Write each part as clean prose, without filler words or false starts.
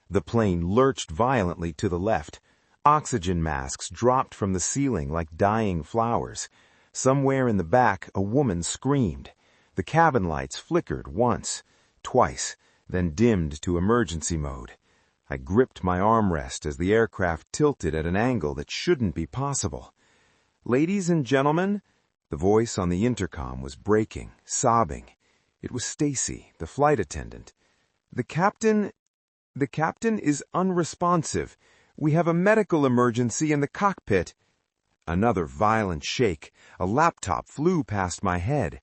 The plane lurched violently to the left. Oxygen masks dropped from the ceiling like dying flowers. Somewhere in the back, a woman screamed. The cabin lights flickered once, twice, then dimmed to emergency mode. I gripped my armrest as the aircraft tilted at an angle that shouldn't be possible. "Ladies and gentlemen," the voice on the intercom was breaking, sobbing. It was Stacy, the flight attendant. The captain is unresponsive. We have a medical emergency in the cockpit." Another violent shake. A laptop flew past my head.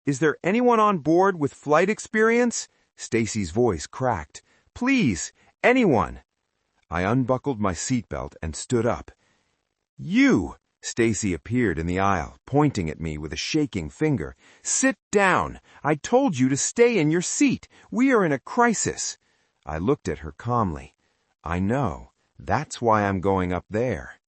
"Is there anyone on board with flight experience?" Stacy's voice cracked. "Please, anyone." I unbuckled my seatbelt and stood up. "You!" Stacy appeared in the aisle, pointing at me with a shaking finger. "Sit down! I told you to stay in your seat. We are in a crisis." I looked at her calmly. "I know. That's why I'm going up there."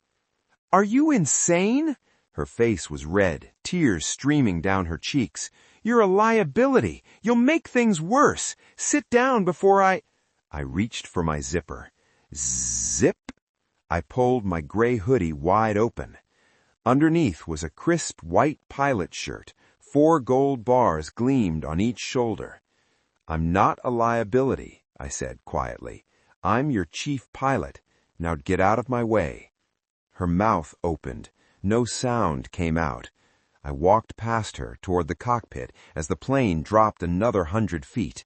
"Are you insane?" Her face was red, tears streaming down her cheeks. "You're a liability. You'll make things worse. Sit down before I reached for my zipper. Zip! I pulled my gray hoodie wide open. Underneath was a crisp white pilot shirt. 4 gold bars gleamed on each shoulder. "I'm not a liability," I said quietly. "I'm your chief pilot. Now get out of my way." Her mouth opened. No sound came out. I walked past her toward the cockpit as the plane dropped another 100 feet.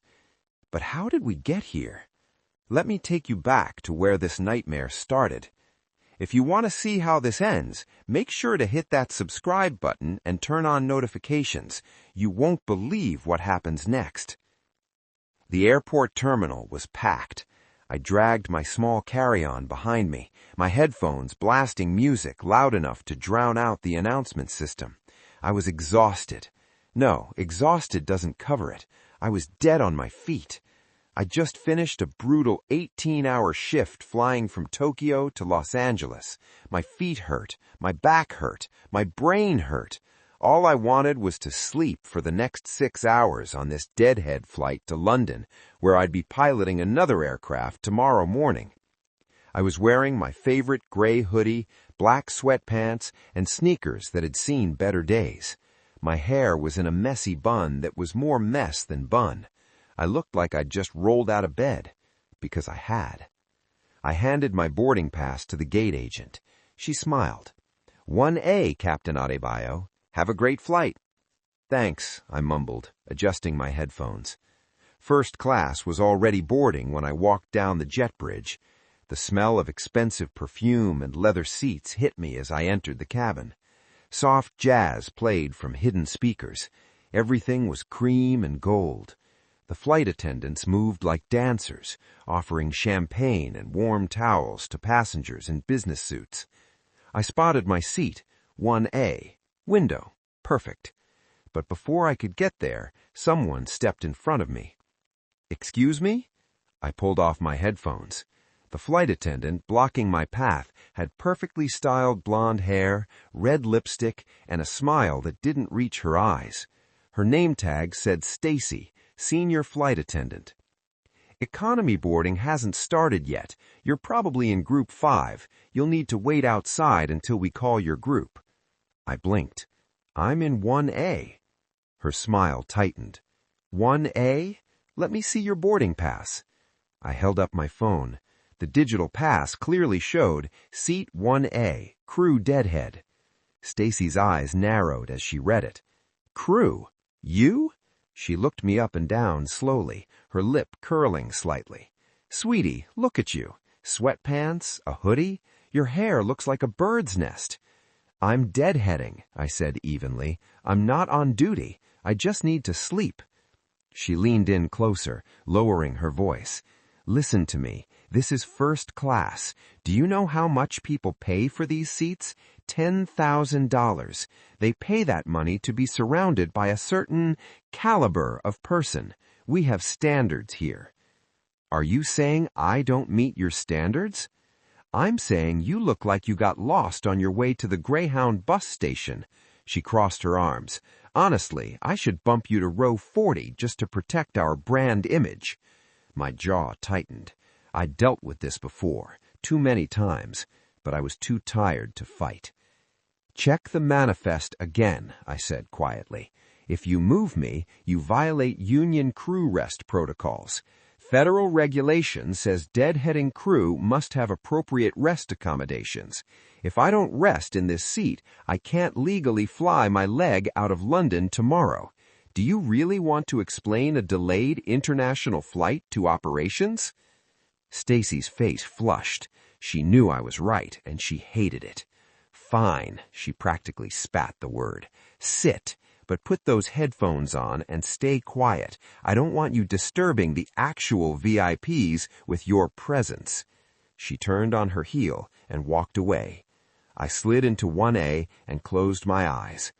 But how did we get here? Let me take you back to where this nightmare started. If you want to see how this ends, make sure to hit that subscribe button and turn on notifications. You won't believe what happens next. The airport terminal was packed. I dragged my small carry-on behind me, my headphones blasting music loud enough to drown out the announcement system. I was exhausted. No, exhausted doesn't cover it. I was dead on my feet. I just finished a brutal 18-hour shift flying from Tokyo to Los Angeles. My feet hurt, my back hurt, my brain hurt. All I wanted was to sleep for the next 6 hours on this deadhead flight to London, where I'd be piloting another aircraft tomorrow morning. I was wearing my favorite gray hoodie, black sweatpants, and sneakers that had seen better days. My hair was in a messy bun that was more mess than bun. I looked like I'd just rolled out of bed, because I had. I handed my boarding pass to the gate agent. She smiled. "1A, Captain Adebayo. Have a great flight." "Thanks," I mumbled, adjusting my headphones. First class was already boarding when I walked down the jet bridge. The smell of expensive perfume and leather seats hit me as I entered the cabin. Soft jazz played from hidden speakers. Everything was cream and gold. The flight attendants moved like dancers, offering champagne and warm towels to passengers in business suits. I spotted my seat, 1A, window, perfect. But before I could get there, someone stepped in front of me. "Excuse me?" I pulled off my headphones. The flight attendant blocking my path had perfectly styled blonde hair, red lipstick, and a smile that didn't reach her eyes. Her name tag said Stacy, Senior Flight Attendant. "Economy boarding hasn't started yet. You're probably in Group 5. You'll need to wait outside until we call your group." I blinked. "I'm in 1A. Her smile tightened. "1A? Let me see your boarding pass." I held up my phone. The digital pass clearly showed Seat 1A, Crew Deadhead. Stacy's eyes narrowed as she read it. "Crew? You?" She looked me up and down slowly, her lip curling slightly. "Sweetie, look at you. Sweatpants, a hoodie. Your hair looks like a bird's nest." "I'm deadheading," I said evenly. "I'm not on duty. I just need to sleep." She leaned in closer, lowering her voice. "Listen to me. This is first class. Do you know how much people pay for these seats? $10,000. They pay that money to be surrounded by a certain caliber of person. We have standards here." "Are you saying I don't meet your standards?" "I'm saying you look like you got lost on your way to the Greyhound bus station." She crossed her arms. "Honestly, I should bump you to row 40 just to protect our brand image." My jaw tightened. I'd dealt with this before, too many times, but I was too tired to fight. "Check the manifest again," I said quietly. "If you move me, you violate Union crew rest protocols. Federal regulation says deadheading crew must have appropriate rest accommodations. If I don't rest in this seat, I can't legally fly my leg out of London tomorrow. Do you really want to explain a delayed international flight to operations?" Stacy's face flushed. She knew I was right, and she hated it. "Fine," she practically spat the word. "Sit, but put those headphones on and stay quiet. I don't want you disturbing the actual VIPs with your presence." She turned on her heel and walked away. I slid into 1A and closed my eyes.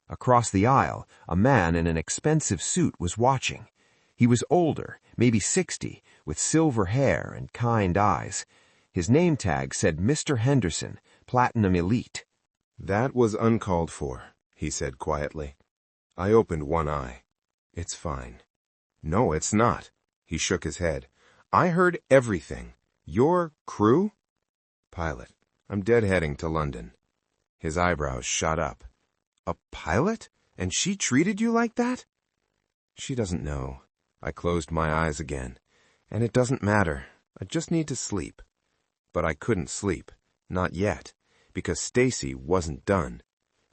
Across the aisle, a man in an expensive suit was watching. He was older, maybe 60, with silver hair and kind eyes. His name tag said Mr. Henderson, Platinum Elite. "That was uncalled for," he said quietly. I opened one eye. "It's fine." "No, it's not." He shook his head. "I heard everything. Your crew?" "Pilot. I'm deadheading to London." His eyebrows shot up. "A pilot? And she treated you like that?" "She doesn't know." I closed my eyes again. "And it doesn't matter. I just need to sleep." But I couldn't sleep. Not yet. Because Stacy wasn't done.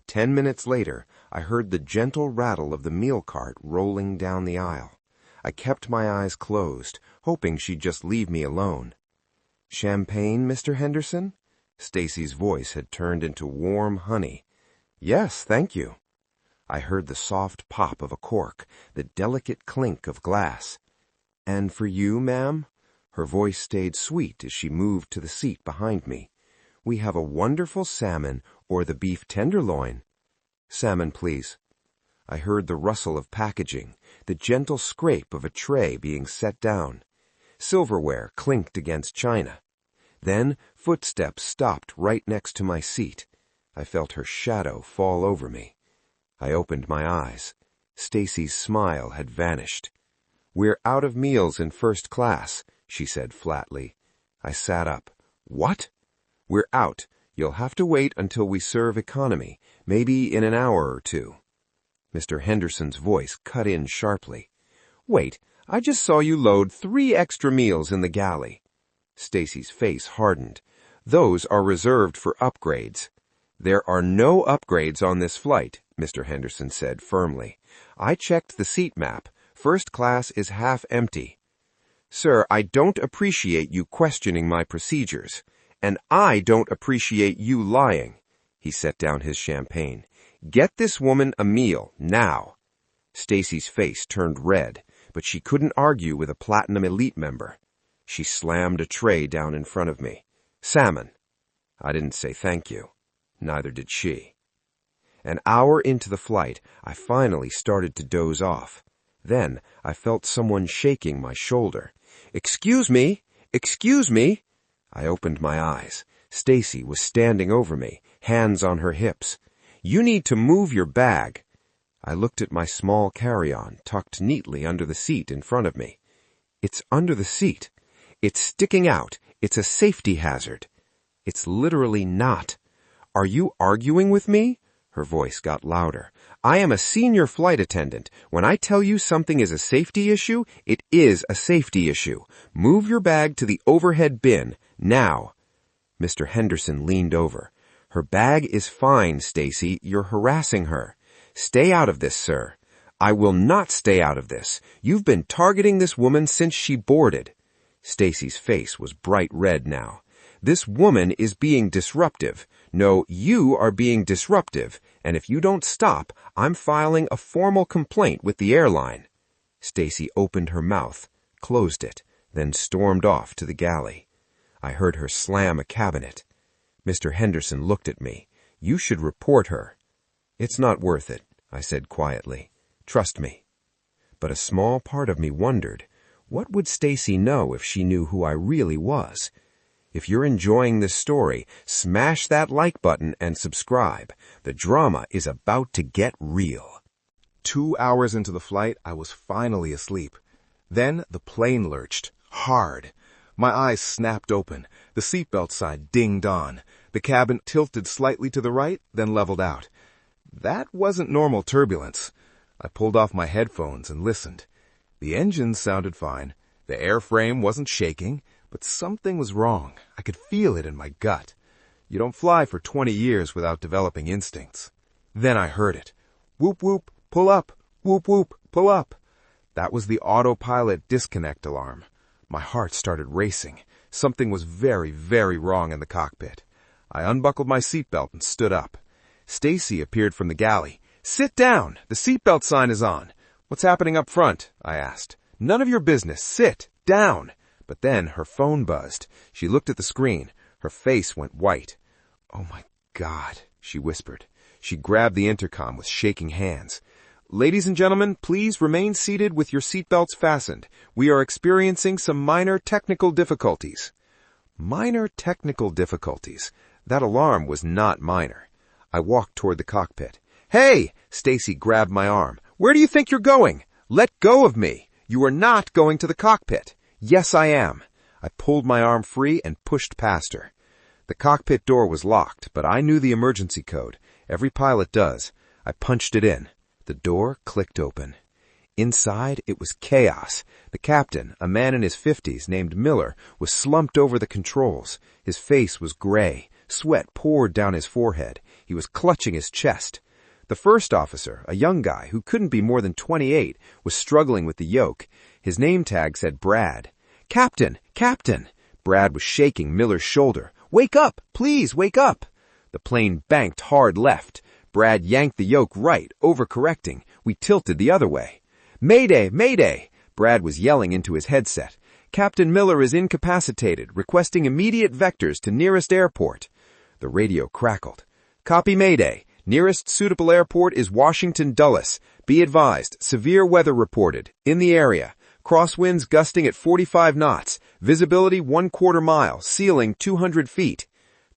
10 minutes later, I heard the gentle rattle of the meal cart rolling down the aisle. I kept my eyes closed, hoping she'd just leave me alone. "Champagne, Mr. Henderson?" Stacy's voice had turned into warm honey. "Yes, thank you." I heard the soft pop of a cork, the delicate clink of glass. "And for you, ma'am?" Her voice stayed sweet as she moved to the seat behind me. "We have a wonderful salmon or the beef tenderloin." "Salmon, please." I heard the rustle of packaging, the gentle scrape of a tray being set down. Silverware clinked against china. Then footsteps stopped right next to my seat. I felt her shadow fall over me. I opened my eyes. Stacy's smile had vanished. "We're out of meals in first class," she said flatly. I sat up. "What?" "We're out. You'll have to wait until we serve economy, maybe in an hour or two." Mr. Henderson's voice cut in sharply. "Wait, I just saw you load 3 extra meals in the galley." Stacy's face hardened. "Those are reserved for upgrades." "There are no upgrades on this flight," Mr. Henderson said firmly. "I checked the seat map. First class is half empty." "Sir, I don't appreciate you questioning my procedures. And I don't appreciate you lying." He set down his champagne. "Get this woman a meal, now." Stacy's face turned red, but she couldn't argue with a Platinum Elite member. She slammed a tray down in front of me. "Salmon." I didn't say thank you. Neither did she. An hour into the flight, I finally started to doze off. Then I felt someone shaking my shoulder. "Excuse me! Excuse me!" I opened my eyes. Stacy was standing over me, hands on her hips. "You need to move your bag." I looked at my small carry-on tucked neatly under the seat in front of me. "It's under the seat. It's sticking out. It's a safety hazard." "It's literally not." "Are you arguing with me?" Her voice got louder. "I am a senior flight attendant. When I tell you something is a safety issue, it is a safety issue. Move your bag to the overhead bin, now." Mr. Henderson leaned over. "Her bag is fine, Stacy. You're harassing her. Stay out of this, sir." "I will not stay out of this. You've been targeting this woman since she boarded." Stacy's face was bright red now. "This woman is being disruptive. No, you are being disruptive, and if you don't stop, I'm filing a formal complaint with the airline." Stacy opened her mouth, closed it, then stormed off to the galley. I heard her slam a cabinet. Mr. Henderson looked at me. "You should report her." "It's not worth it," I said quietly. "Trust me." But a small part of me wondered, what would Stacy know if she knew who I really was? If you're enjoying this story, smash that like button and subscribe. The drama is about to get real. 2 hours into the flight, I was finally asleep. Then the plane lurched, hard. My eyes snapped open. The seatbelt sign dinged on. The cabin tilted slightly to the right, then leveled out. That wasn't normal turbulence. I pulled off my headphones and listened. The engine sounded fine. The airframe wasn't shaking, but something was wrong. I could feel it in my gut. You don't fly for 20 years without developing instincts. Then I heard it. Whoop whoop, pull up. Whoop whoop, pull up. That was the autopilot disconnect alarm. My heart started racing. Something was very, very wrong in the cockpit. I unbuckled my seatbelt and stood up. Stacy appeared from the galley. "Sit down! The seatbelt sign is on." "What's happening up front?" I asked. "None of your business. Sit down." But then her phone buzzed. She looked at the screen. Her face went white. "Oh my God," she whispered. She grabbed the intercom with shaking hands. "Ladies and gentlemen, please remain seated with your seatbelts fastened. We are experiencing some minor technical difficulties." Minor technical difficulties. That alarm was not minor. I walked toward the cockpit. "Hey!" Stacy grabbed my arm. "Where do you think you're going? Let go of me. You are not going to the cockpit." "Yes, I am." I pulled my arm free and pushed past her. The cockpit door was locked, but I knew the emergency code. Every pilot does. I punched it in. The door clicked open. Inside, it was chaos. The captain, a man in his 50s named Miller, was slumped over the controls. His face was gray. Sweat poured down his forehead. He was clutching his chest. The first officer, a young guy who couldn't be more than 28, was struggling with the yoke. His name tag said Brad. "Captain! Captain!" Brad was shaking Miller's shoulder. "Wake up! Please, wake up!" The plane banked hard left. Brad yanked the yoke right, overcorrecting. We tilted the other way. "Mayday! Mayday!" Brad was yelling into his headset. "Captain Miller is incapacitated, requesting immediate vectors to nearest airport." The radio crackled. "Copy Mayday. Nearest suitable airport is Washington Dulles. Be advised, severe weather reported. In the area. Crosswinds gusting at 45 knots. Visibility 1/4 mile. Ceiling 200 feet.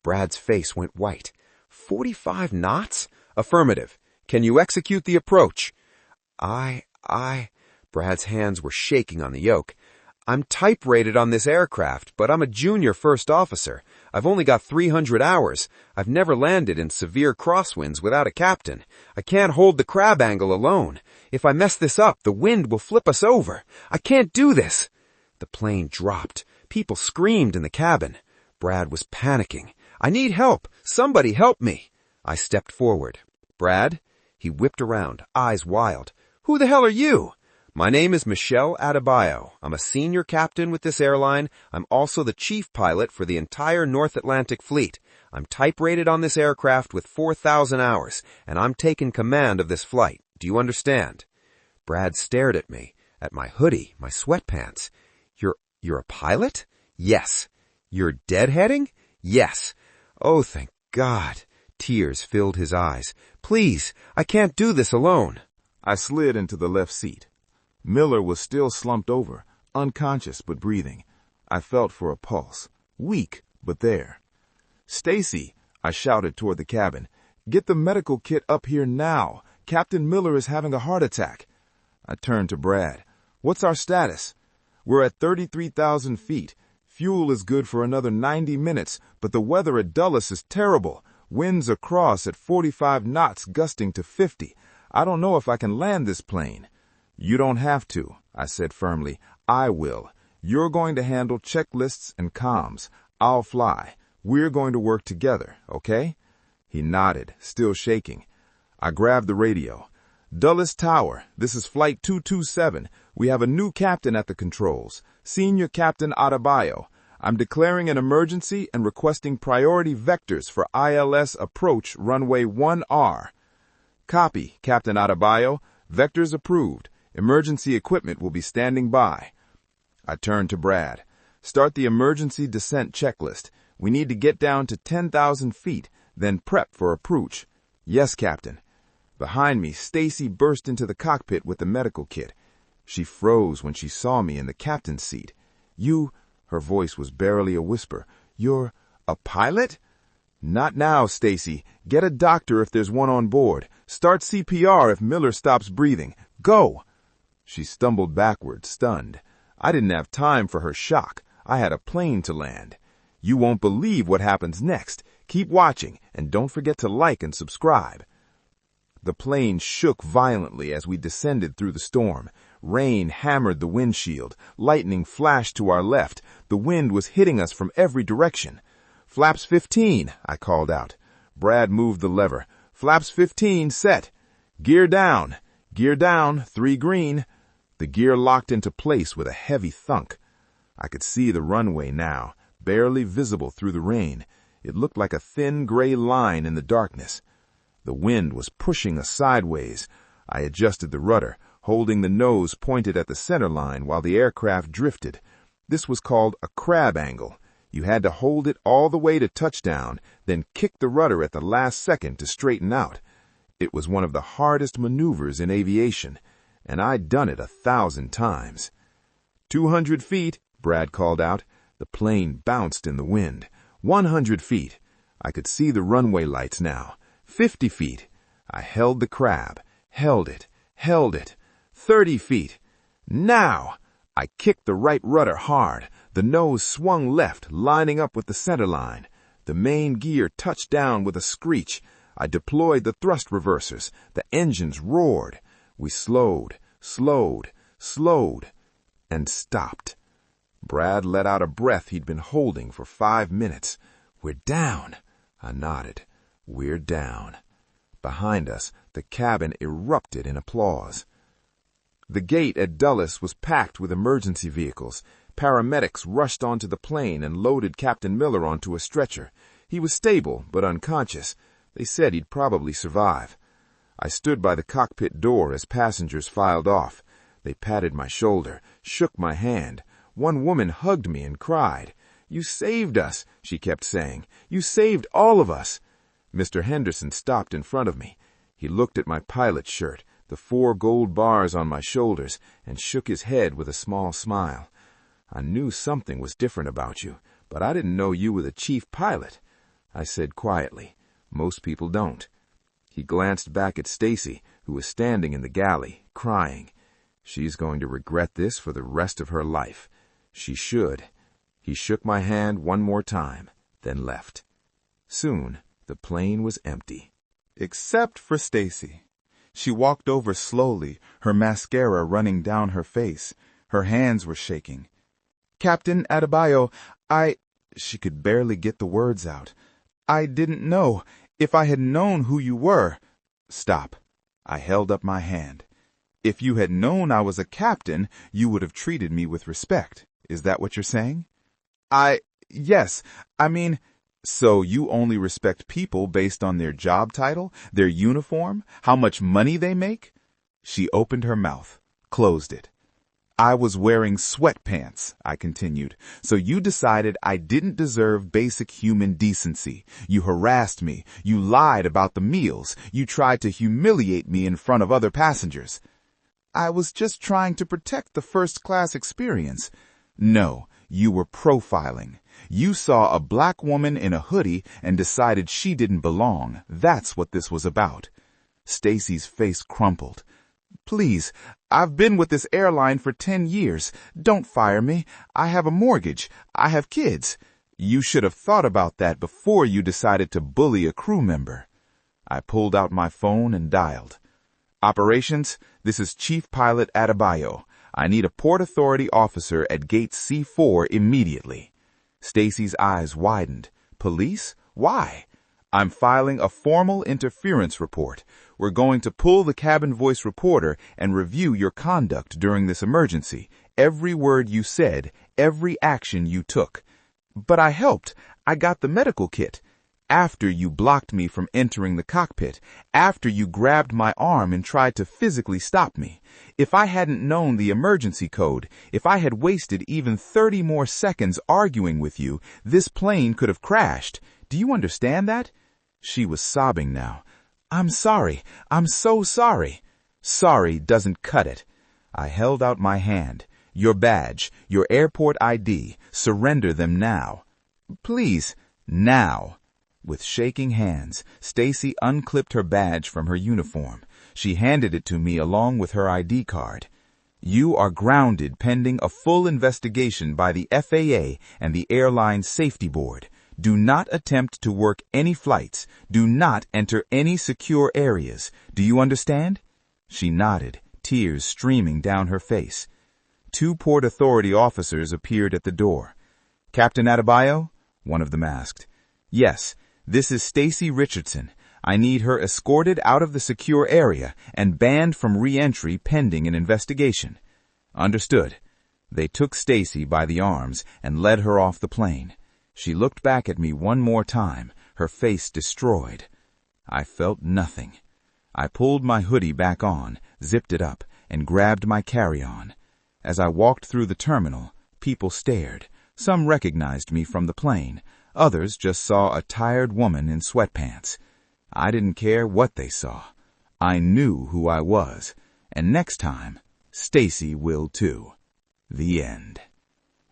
Brad's face went white. 45 knots? Affirmative. Can you execute the approach? Brad's hands were shaking on the yoke. "I'm type-rated on this aircraft, but I'm a junior first officer. I've only got 300 hours. I've never landed in severe crosswinds without a captain. I can't hold the crab angle alone. If I mess this up, the wind will flip us over. I can't do this." The plane dropped. People screamed in the cabin. Brad was panicking. "I need help. Somebody help me." I stepped forward. "Brad?" He whipped around, eyes wild. "Who the hell are you?" "My name is Michelle Adebayo. I'm a senior captain with this airline. I'm also the chief pilot for the entire North Atlantic fleet. I'm type-rated on this aircraft with 4,000 hours, and I'm taking command of this flight. Do you understand?" Brad stared at me, at my hoodie, my sweatpants. You're a pilot?" "Yes." "You're deadheading?" "Yes." "Oh, thank God." Tears filled his eyes. "Please, I can't do this alone." I slid into the left seat. Miller was still slumped over, unconscious but breathing. I felt for a pulse. Weak, but there. "Stacy," I shouted toward the cabin. "Get the medical kit up here now. Captain Miller is having a heart attack." I turned to Brad. "What's our status?" "We're at 33,000 feet. Fuel is good for another 90 minutes, but the weather at Dulles is terrible. Winds across at 45 knots gusting to 50. I don't know if I can land this plane." "You don't have to," I said firmly. "I will. You're going to handle checklists and comms. I'll fly. We're going to work together, okay?" He nodded, still shaking. I grabbed the radio. "Dulles Tower, this is Flight 227. We have a new captain at the controls, Senior Captain Adebayo. I'm declaring an emergency and requesting priority vectors for ILS approach runway 1R. "Copy, Captain Adebayo. Vectors approved. Emergency equipment will be standing by." I turned to Brad. "Start the emergency descent checklist. We need to get down to 10,000 feet, then prep for approach." "Yes, Captain." Behind me, Stacy burst into the cockpit with the medical kit. She froze when she saw me in the captain's seat. Her voice was barely a whisper. "You're a pilot?" "Not now, Stacy. Get a doctor if there's one on board. Start CPR if Miller stops breathing. Go!" She stumbled backward, stunned. I didn't have time for her shock. I had a plane to land. You won't believe what happens next. Keep watching, and don't forget to like and subscribe. The plane shook violently as we descended through the storm. Rain hammered the windshield. Lightning flashed to our left. The wind was hitting us from every direction. "Flaps 15, I called out. Brad moved the lever. "Flaps 15, set. Gear down. Gear down, 3 green. The gear locked into place with a heavy thunk. I could see the runway now, barely visible through the rain. It looked like a thin gray line in the darkness. The wind was pushing us sideways. I adjusted the rudder, holding the nose pointed at the center line while the aircraft drifted. This was called a crab angle. You had to hold it all the way to touchdown, then kick the rudder at the last second to straighten out. It was one of the hardest maneuvers in aviation, and I'd done it 1,000 times. 200 feet, Brad called out. The plane bounced in the wind. 100 feet. I could see the runway lights now. 50 feet. I held the crab. Held it. 30 feet. Now! I kicked the right rudder hard. The nose swung left, lining up with the center line. The main gear touched down with a screech. I deployed the thrust reversers. The engines roared. We slowed, and stopped. Brad let out a breath he'd been holding for 5 minutes. "We're down." I nodded. "We're down." Behind us, the cabin erupted in applause. The gate at Dulles was packed with emergency vehicles. Paramedics rushed onto the plane and loaded Captain Miller onto a stretcher. He was stable, but unconscious. They said he'd probably survive. I stood by the cockpit door as passengers filed off. They patted my shoulder, shook my hand. One woman hugged me and cried. "You saved us," she kept saying. "You saved all of us." Mr. Henderson stopped in front of me. He looked at my pilot's shirt, the 4 gold bars on my shoulders, and shook his head with a small smile. "I knew something was different about you, but I didn't know you were the chief pilot," I said quietly. "Most people don't." He glanced back at Stacy, who was standing in the galley, crying. "She's going to regret this for the rest of her life. She should." He shook my hand one more time, then left. Soon, the plane was empty. Except for Stacy. She walked over slowly, her mascara running down her face. Her hands were shaking. "Captain Adebayo, She could barely get the words out. "I didn't know. If I had known who you were—" "Stop." I held up my hand. "If you had known I was a captain, you would have treated me with respect. Is that what you're saying?" Yes. I mean, so you only respect people based on their job title, their uniform, how much money they make?" She opened her mouth, closed it. "I was wearing sweatpants," I continued, "so you decided I didn't deserve basic human decency. You harassed me. You lied about the meals. You tried to humiliate me in front of other passengers." "I was just trying to protect the first-class experience." "No, you were profiling. You saw a black woman in a hoodie and decided she didn't belong. That's what this was about." Stacy's face crumpled. "Please, I've been with this airline for 10 years. Don't fire me. I have a mortgage. I have kids." "You should have thought about that before you decided to bully a crew member." I pulled out my phone and dialed. "Operations, this is Chief Pilot Adebayo. I need a Port Authority officer at Gate C4 immediately." Stacy's eyes widened. "Police? Why?" "I'm filing a formal interference report. We're going to pull the cabin voice reporter and review your conduct during this emergency. Every word you said, every action you took." "But I helped. I got the medical kit." "After you blocked me from entering the cockpit, after you grabbed my arm and tried to physically stop me. If I hadn't known the emergency code, if I had wasted even 30 more seconds arguing with you, this plane could have crashed. Do you understand that?" She was sobbing now. "I'm sorry. I'm so sorry." "Sorry doesn't cut it." I held out my hand. "Your badge, your airport ID, surrender them now." "Please." "Now." With shaking hands, Stacy unclipped her badge from her uniform. She handed it to me along with her ID card. You are grounded pending a full investigation by the FAA and the Airline Safety Board. Do not attempt to work any flights. Do not enter any secure areas. Do you understand? She nodded, tears streaming down her face. 2 Port Authority officers appeared at the door. Captain Adebayo? One of them asked. Yes, this is Stacy Richardson. I need her escorted out of the secure area and banned from re-entry pending an investigation. Understood. They took Stacy by the arms and led her off the plane. She looked back at me one more time, her face destroyed. I felt nothing. I pulled my hoodie back on, zipped it up, and grabbed my carry-on. As I walked through the terminal, people stared. Some recognized me from the plane. Others just saw a tired woman in sweatpants. I didn't care what they saw. I knew who I was. And next time, Stacy will too. The end.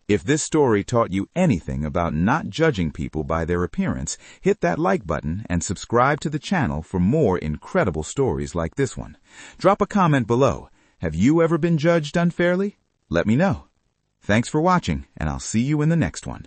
If this story taught you anything about not judging people by their appearance, hit that like button and subscribe to the channel for more incredible stories like this one. Drop a comment below. Have you ever been judged unfairly? Let me know. Thanks for watching, and I'll see you in the next one.